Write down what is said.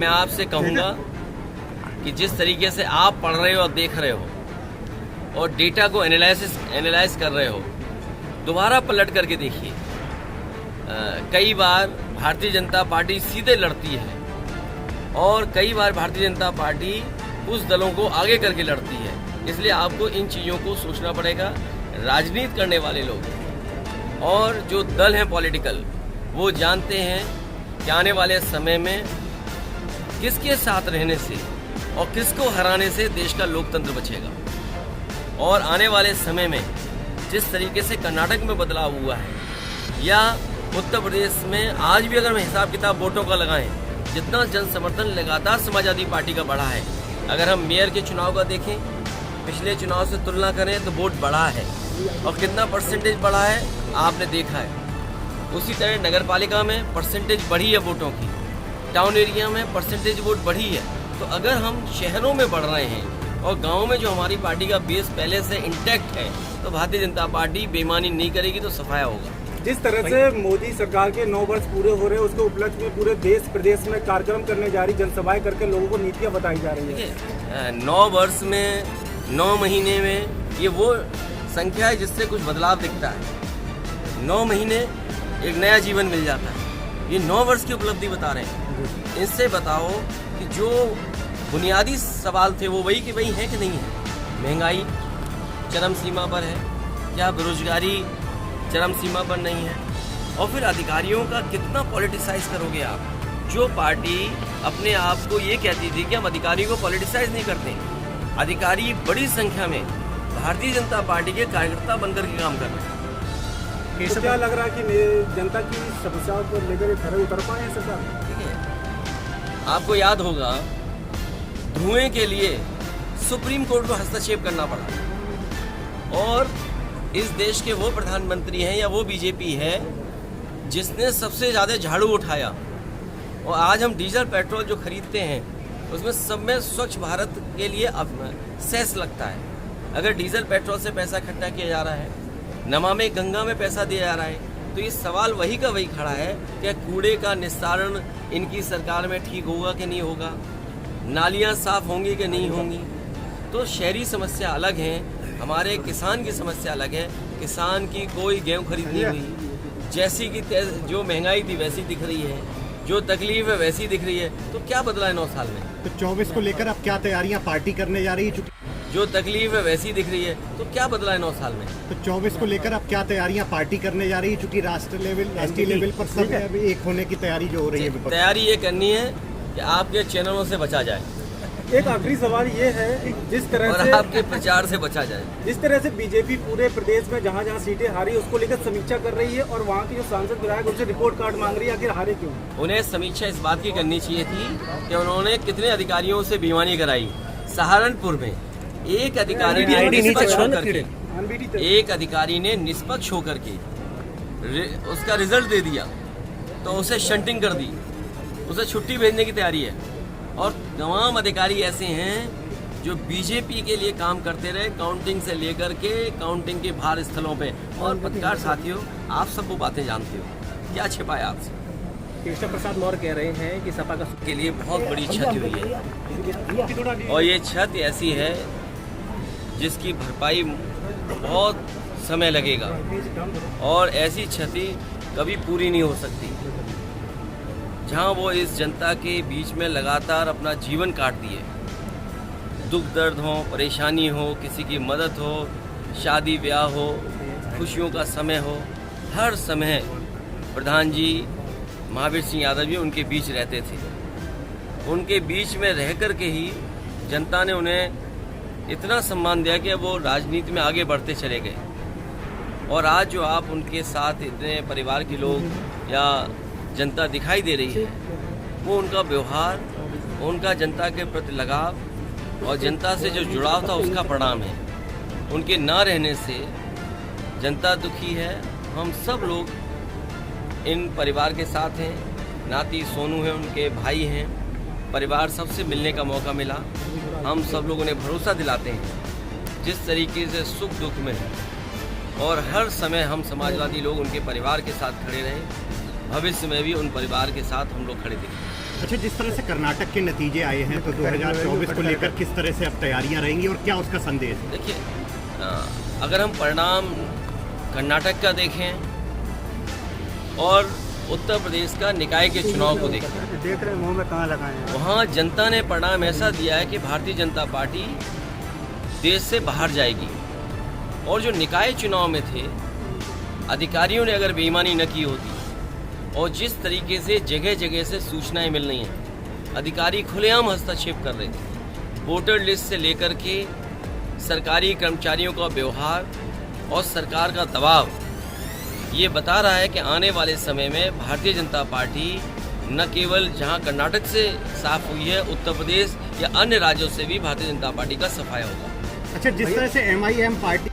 मैं आपसे कहूँगा कि जिस तरीके से आप पढ़ रहे हो और देख रहे हो और डेटा को एनालाइज कर रहे हो, दोबारा पलट करके देखिए। कई बार भारतीय जनता पार्टी सीधे लड़ती है और कई बार भारतीय जनता पार्टी उस दलों को आगे करके लड़ती है। इसलिए आपको इन चीज़ों को सोचना पड़ेगा। राजनीति करने वाले लोग और जो दल हैं पॉलिटिकल, वो जानते हैं कि आने वाले समय में किसके साथ रहने से और किसको हराने से देश का लोकतंत्र बचेगा। और आने वाले समय में जिस तरीके से कर्नाटक में बदलाव हुआ है या उत्तर प्रदेश में आज भी अगर हम हिसाब किताब वोटों का लगाएं, जितना जन समर्थन लगातार समाजवादी पार्टी का बढ़ा है। अगर हम मेयर के चुनाव का देखें, पिछले चुनाव से तुलना करें तो वोट बढ़ा है और कितना परसेंटेज बढ़ा है आपने देखा है। उसी तरह नगर पालिका में परसेंटेज बढ़ी है वोटों की, टाउन एरिया में परसेंटेज वोट बढ़ी है। तो अगर हम शहरों में बढ़ रहे हैं और गाँव में जो हमारी पार्टी का बेस पहले से इंटैक्ट है, तो भारतीय जनता पार्टी बेईमानी नहीं करेगी तो सफाया होगा। जिस तरह से मोदी सरकार के 9 वर्ष पूरे हो रहे हैं, उसके उपलक्ष्य में पूरे देश प्रदेश में कार्यक्रम करने जा रही, जनसभाएं करके लोगों को नीतियां बताई जा रही है। 9 वर्ष में 9 महीने में ये वो संख्या है जिससे कुछ बदलाव दिखता है। 9 महीने एक नया जीवन मिल जाता है। ये 9 वर्ष की उपलब्धि बता रहे हैं। इससे बताओ कि जो बुनियादी सवाल थे वो वही कि वही है कि नहीं है। महंगाई चरम सीमा पर है क्या? बेरोजगारी चरम सीमा पर नहीं है? और फिर अधिकारियों का कितना पॉलिटिसाइज करोगे आप? जो पार्टी अपने आप को ये कहती थी कि हम अधिकारियों को पॉलिटिसाइज नहीं करते, अधिकारी बड़ी संख्या में भारतीय जनता पार्टी के कार्यकर्ता बनकर के काम कर रहे हैं। तो क्या लग रहा है कि जनता की समस्याओं को लेकर खड़े उतर पाए सरकार? ठीक है, आपको याद होगा धुएं के लिए सुप्रीम कोर्ट को हस्तक्षेप करना पड़ा और इस देश के वो प्रधानमंत्री हैं या वो बीजेपी है जिसने सबसे ज़्यादा झाड़ू उठाया। और आज हम डीजल पेट्रोल जो खरीदते हैं उसमें सब में स्वच्छ भारत के लिए सेस लगता है। अगर डीजल पेट्रोल से पैसा इकट्ठा किया जा रहा है, नमामि गंगा में पैसा दिया जा रहा है, तो ये सवाल वही का वही खड़ा है कि कूड़े का निस्तारण इनकी सरकार में ठीक होगा कि नहीं होगा, नालियाँ साफ होंगी कि नहीं होंगी। तो शहरी समस्या अलग है, हमारे किसान की समस्या अलग है। किसान की कोई गेहूँ खरीदनी हुई, जैसी की जो महंगाई थी वैसी दिख रही है, जो तकलीफ है वैसी दिख रही है। तो क्या बदला है 9 साल में? तो 24 को लेकर अब क्या तैयारियां पार्टी करने जा रही है? जो तकलीफ है वैसी दिख रही है। तो क्या बदला है 9 साल में? तो 24 को लेकर अब क्या तैयारियां पार्टी करने जा रही है? चूंकि राष्ट्रीय लेवल पर सब एक होने की तैयारी जो हो रही है, तैयारी ये करनी है कि आपके चैनलों से बचा जाए। एक आखिरी सवाल ये है कि जिस तरह और से आपके प्रचार से बचा जाए। जिस तरह से बीजेपी पूरे प्रदेश में जहां जहां सीटें हारी उसको लेकर समीक्षा कर रही है और वहां के जो सांसद विधायक उनसे रिपोर्ट कार्ड मांग रही है, आखिर हारे क्यों? उन्हें समीक्षा इस बात की करनी चाहिए थी कि उन्होंने कितने अधिकारियों से बेईमानी कराई। सहारनपुर में एक अधिकारी ने निष्पक्ष होकर के उसका रिजल्ट दे दिया तो उसे शंटिंग कर दी, उसे छुट्टी भेजने की तैयारी है। और तमाम अधिकारी ऐसे हैं जो बीजेपी के लिए काम करते रहे, काउंटिंग से लेकर के काउंटिंग के बाहर स्थलों पे। और पत्रकार साथियों, आप सब वो बातें जानते हो, क्या छिपाया आपसे? केशव प्रसाद मौर्य कह रहे हैं कि सपा का के लिए बहुत बड़ी क्षति हुई है और ये क्षति ऐसी है जिसकी भरपाई बहुत समय लगेगा और ऐसी क्षति कभी पूरी नहीं हो सकती। जहाँ वो इस जनता के बीच में लगातार अपना जीवन काट दिए, दुख दर्द हो, परेशानी हो, किसी की मदद हो, शादी ब्याह हो, खुशियों का समय हो, हर समय प्रधान जी महावीर सिंह यादव जी उनके बीच रहते थे। उनके बीच में रह कर के ही जनता ने उन्हें इतना सम्मान दिया कि वो राजनीति में आगे बढ़ते चले गए। और आज जो आप उनके साथ इतने परिवार के लोग या जनता दिखाई दे रही है, वो उनका व्यवहार, उनका जनता के प्रति लगाव और जनता से जो जुड़ाव था उसका परिणाम है। उनके ना रहने से जनता दुखी है। हम सब लोग इन परिवार के साथ हैं। नाती सोनू हैं, उनके भाई हैं, परिवार सबसे मिलने का मौका मिला। हम सब लोग उन्हें भरोसा दिलाते हैं जिस तरीके से सुख दुख में और हर समय हम समाजवादी लोग उनके परिवार के साथ खड़े रहे, भविष्य में भी उन परिवार के साथ हम लोग खड़े दिखें। अच्छा, जिस तरह से कर्नाटक के नतीजे आए हैं तो 2024 को लेकर किस तरह से अब तैयारियां रहेंगी और क्या उसका संदेश है? देखिए, अगर हम परिणाम कर्नाटक का देखें और उत्तर प्रदेश का निकाय के चुनाव को देखें, देख रहे मुंह में कहाँ लगाए हैं। वहाँ जनता ने परिणाम ऐसा दिया है कि भारतीय जनता पार्टी देश से बाहर जाएगी। और जो निकाय चुनाव में थे, अधिकारियों ने अगर बेईमानी न की होती और जिस तरीके से जगह जगह से सूचनाएं मिल रही हैं, अधिकारी खुलेआम हस्तक्षेप कर रहे थे। वोटर लिस्ट से लेकर के सरकारी कर्मचारियों का व्यवहार और सरकार का दबाव ये बता रहा है कि आने वाले समय में भारतीय जनता पार्टी न केवल जहां कर्नाटक से साफ हुई है, उत्तर प्रदेश या अन्य राज्यों से भी भारतीय जनता पार्टी का सफाया होगा। अच्छा, जिस तरह से MIM पार्टी